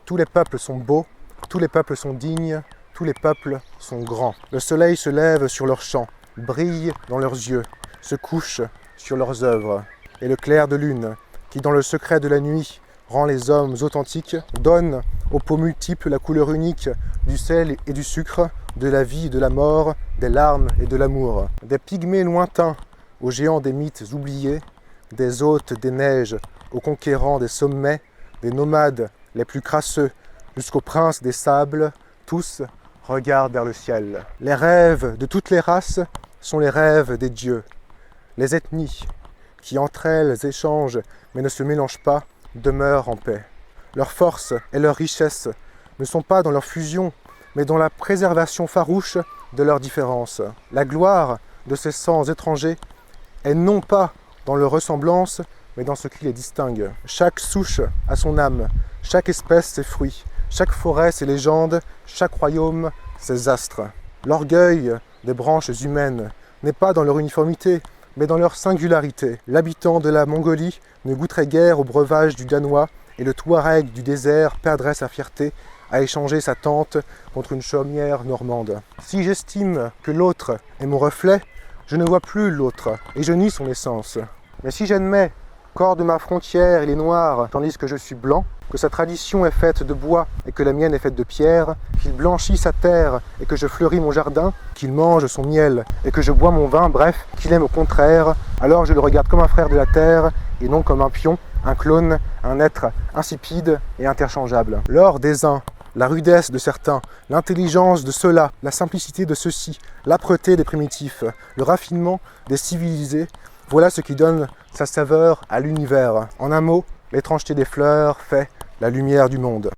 Tous les peuples sont beaux, tous les peuples sont dignes, tous les peuples sont grands. Le soleil se lève sur leurs champs, brille dans leurs yeux, se couche sur leurs œuvres. Et le clair de lune, qui dans le secret de la nuit rend les hommes authentiques, donne aux peaux multiples la couleur unique du sel et du sucre, de la vie et de la mort, des larmes et de l'amour. Des pygmées lointains aux géants des mythes oubliés, des hôtes des neiges aux conquérants des sommets, des nomades les plus crasseux jusqu'aux princes des sables, tous regardent vers le ciel. Les rêves de toutes les races sont les rêves des dieux. Les ethnies, qui entre elles échangent mais ne se mélangent pas, demeurent en paix. Leur force et leur richesse ne sont pas dans leur fusion, mais dans la préservation farouche de leurs différences. La gloire de ces sangs étrangers est non pas dans leur ressemblance, mais dans ce qui les distingue. Chaque souche a son âme, chaque espèce ses fruits, chaque forêt ses légendes, chaque royaume ses astres. L'orgueil des branches humaines n'est pas dans leur uniformité, mais dans leur singularité. L'habitant de la Mongolie ne goûterait guère au breuvage du Danois, et le Touareg du désert perdrait sa fierté à échanger sa tente contre une chaumière normande. Si j'estime que l'autre est mon reflet, je ne vois plus l'autre, et je nie son essence. Mais si j'admets qu'hors de ma frontière il est noir, tandis que je suis blanc, que sa tradition est faite de bois et que la mienne est faite de pierre, qu'il blanchit sa terre et que je fleuris mon jardin, qu'il mange son miel et que je bois mon vin, bref, qu'il aime au contraire, alors je le regarde comme un frère de la terre et non comme un pion, un clone, un être insipide et interchangeable. L'or des uns, la rudesse de certains, l'intelligence de ceux-là, la simplicité de ceux-ci, l'âpreté des primitifs, le raffinement des civilisés, voilà ce qui donne sa saveur à l'univers. En un mot, l'étrangeté des fleurs fait la lumière du monde.